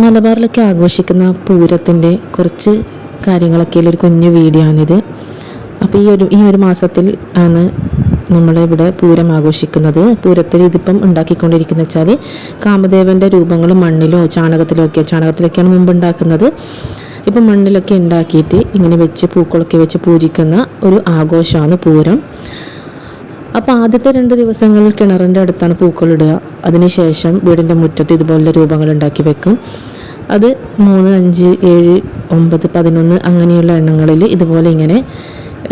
മലബാറിലൊക്കെ ആഘോഷിക്കുന്ന പൂരത്തിൻ്റെ കുറച്ച് കാര്യങ്ങളൊക്കെയുള്ള ഒരു കുഞ്ഞു വീഡിയോ ആണിത്. അപ്പോൾ ഈ ഒരു മാസത്തിൽ ആണ് നമ്മളിവിടെ പൂരം ആഘോഷിക്കുന്നത്. പൂരത്തിൽ ഇതിപ്പം ഉണ്ടാക്കിക്കൊണ്ടിരിക്കുന്ന വെച്ചാൽ കാമദേവൻ്റെ രൂപങ്ങൾ മണ്ണിലോ ചാണകത്തിലൊക്കെയാണ് മുമ്പ് ഉണ്ടാക്കുന്നത്. ഇപ്പം മണ്ണിലൊക്കെ ഉണ്ടാക്കിയിട്ട് ഇങ്ങനെ വെച്ച് പൂക്കളൊക്കെ വെച്ച് പൂജിക്കുന്ന ഒരു ആഘോഷമാണ് പൂരം. അപ്പോൾ ആദ്യത്തെ 2 ദിവസങ്ങളിൽ കിണറിൻ്റെ അടുത്താണ് പൂക്കളിടുക. അതിനുശേഷം വീടിൻ്റെ മുറ്റത്ത് ഇതുപോലുള്ള രൂപങ്ങൾ ഉണ്ടാക്കി വെക്കും. അത് 3, 5, 7, 9, 11 അങ്ങനെയുള്ള എണ്ണങ്ങളിൽ ഇതുപോലെ ഇങ്ങനെ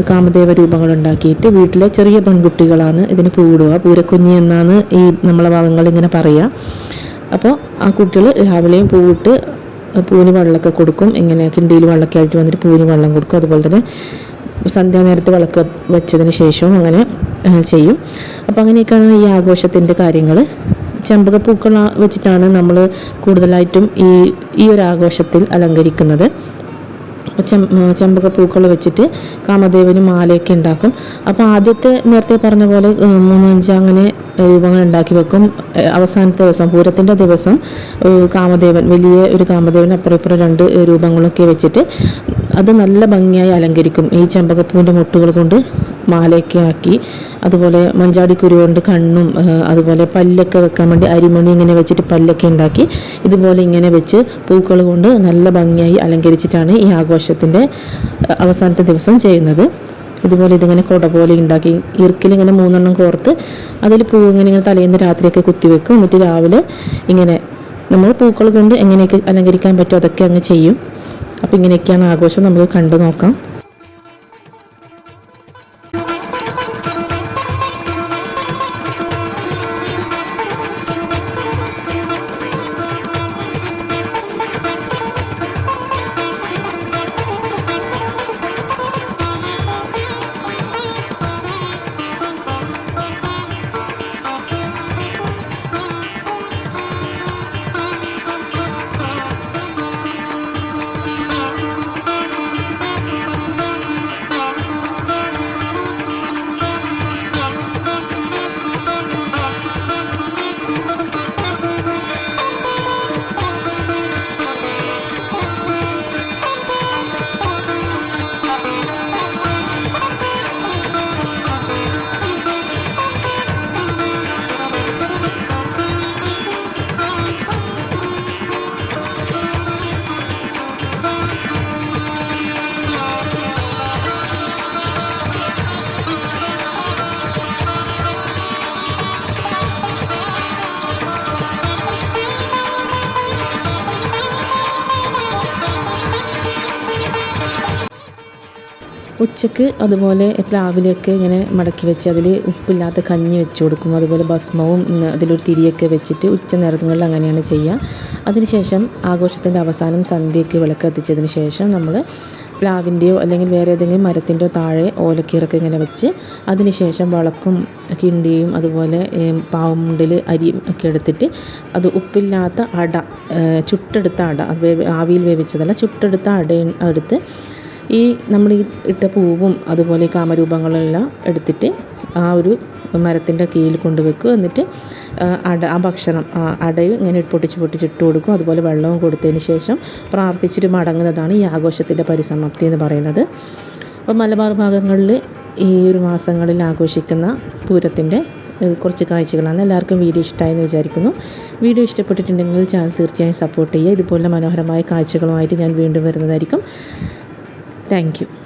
കാമദേവ രൂപങ്ങൾ ഉണ്ടാക്കിയിട്ട് വീട്ടിലെ ചെറിയ പെൺകുട്ടികളാണ് ഇതിന് പൂടുക. പൂരക്കുഞ്ഞി എന്നാണ് ഈ നമ്മളെ ഭാഗങ്ങളിൽ ഇങ്ങനെ പറയുക. അപ്പോൾ ആ കുട്ടികൾ രാവിലെയും പൂവിട്ട് പൂവിന് വെള്ളമൊക്കെ കൊടുക്കും. ഇങ്ങനെ കിണ്ടിയിൽ വെള്ളമൊക്കെ ആയിട്ട് വന്നിട്ട് പൂവിന് വെള്ളം കൊടുക്കും. അതുപോലെ തന്നെ സന്ധ്യാനേരത്ത് വിളക്ക് വെച്ചതിന് ശേഷവും അങ്ങനെ ചെയ്യും. അപ്പോൾ അങ്ങനെയൊക്കെയാണ് ഈ ആഘോഷത്തിൻ്റെ കാര്യങ്ങൾ. ചെമ്പകപ്പൂക്കൾ വെച്ചിട്ടാണ് നമ്മൾ കൂടുതലായിട്ടും ഈ ഒരു ആഘോഷത്തിൽ അലങ്കരിക്കുന്നത്. ചെമ്പകപ്പൂക്കൾ വെച്ചിട്ട് കാമദേവന് മാലയൊക്കെ ഉണ്ടാക്കും. അപ്പോൾ ആദ്യത്തെ നേരത്തെ പറഞ്ഞ പോലെ 3, 5 അങ്ങനെ രൂപങ്ങൾ ഉണ്ടാക്കി വെക്കും. അവസാനത്തെ ദിവസം പൂരത്തിൻ്റെ ദിവസം കാമദേവൻ, വലിയ ഒരു കാമദേവൻ, അപ്പുറം 2 രൂപങ്ങളൊക്കെ വെച്ചിട്ട് അത് നല്ല ഭംഗിയായി അലങ്കരിക്കും. ഈ ചെമ്പകപ്പൂവിൻ്റെ മുട്ടുകൾ കൊണ്ട് മാലയൊക്കെ ആക്കി, അതുപോലെ മഞ്ചാടിക്കുരു കൊണ്ട് കണ്ണും, അതുപോലെ പല്ലൊക്കെ വെക്കാൻ വേണ്ടി അരിമണി ഇങ്ങനെ വെച്ചിട്ട് പല്ലൊക്കെ ഉണ്ടാക്കി ഇതുപോലെ ഇങ്ങനെ വെച്ച് പൂക്കൾ കൊണ്ട് നല്ല ഭംഗിയായി അലങ്കരിച്ചിട്ടാണ് ഈ ആഘോഷത്തിൻ്റെ അവസാനത്തെ ദിവസം ചെയ്യുന്നത്. ഇതുപോലെ ഇതിങ്ങനെ കുട പോലെ ഉണ്ടാക്കി ഇറുക്കിലിങ്ങനെ 3 എണ്ണം കോർത്ത് അതിൽ പൂ ഇങ്ങനെ തലേന്ന് രാത്രിയൊക്കെ കുത്തിവെക്കും. എന്നിട്ട് രാവിലെ ഇങ്ങനെ നമ്മൾ പൂക്കൾ കൊണ്ട് എങ്ങനെയൊക്കെ അലങ്കരിക്കാൻ പറ്റുമോ അതൊക്കെ അങ്ങ് ചെയ്യും. അപ്പോൾ ഇങ്ങനെയൊക്കെയാണ് ആഘോഷം. നമുക്ക് കണ്ടു നോക്കാം. ഉച്ചക്ക് അതുപോലെ പ്ലാവിലൊക്കെ ഇങ്ങനെ മടക്കി വെച്ച് അതിൽ ഉപ്പില്ലാത്ത കഞ്ഞി വെച്ച് കൊടുക്കും. അതുപോലെ ഭസ്മവും അതിലൊരു തിരിയൊക്കെ വെച്ചിട്ട് ഉച്ച നേരങ്ങളിൽ അങ്ങനെയാണ് ചെയ്യുക. അതിനുശേഷം ആഘോഷത്തിൻ്റെ അവസാനം സന്ധ്യയ്ക്ക് വിളക്ക് കത്തിച്ചതിന് ശേഷം നമ്മൾ പ്ലാവിൻ്റെയോ അല്ലെങ്കിൽ വേറെ ഏതെങ്കിലും മരത്തിൻ്റെയോ താഴെ ഓലക്കീറൊക്കെ ഇങ്ങനെ വെച്ച് അതിനുശേഷം വിളക്കും കിണ്ടിയും അതുപോലെ പാവമുണ്ടിൽ അരിയും ഒക്കെ എടുത്തിട്ട് അത് ഉപ്പില്ലാത്ത അട, ചുട്ടെടുത്ത അട, അത് ആവിയിൽ വേവിച്ചതല്ല, ചുട്ടെടുത്ത അട എടുത്ത് ഈ നമ്മൾ ഈ ഇട്ട പൂവും അതുപോലെ കാമരൂപങ്ങളെല്ലാം എടുത്തിട്ട് ആ ഒരു മരത്തിൻ്റെ കീഴിൽ കൊണ്ടുവെക്കും. എന്നിട്ട് ആ ഭക്ഷണം അടയും ഇങ്ങനെ പൊട്ടിച്ചിട്ട് കൊടുക്കും. അതുപോലെ വെള്ളവും കൊടുത്തതിന് ശേഷം പ്രാർത്ഥിച്ചിട്ട് മടങ്ങുന്നതാണ് ഈ ആഘോഷത്തിൻ്റെ പരിസമാപ്തി എന്ന് പറയുന്നത്. അപ്പോൾ മലബാർ ഭാഗങ്ങളിൽ ഈ ഒരു മാസങ്ങളിൽ ആഘോഷിക്കുന്ന പൂരത്തിൻ്റെ കുറച്ച് കാഴ്ചകളാണ്. എല്ലാവർക്കും വീഡിയോ ഇഷ്ടമായെന്ന് വിചാരിക്കുന്നു. വീഡിയോ ഇഷ്ടപ്പെട്ടിട്ടുണ്ടെങ്കിൽ ചാനൽ തീർച്ചയായും സപ്പോർട്ട് ചെയ്യുക. ഇതുപോലുള്ള മനോഹരമായ കാഴ്ചകളുമായിട്ട് ഞാൻ വീണ്ടും വരുന്നതായിരിക്കും. Thank you.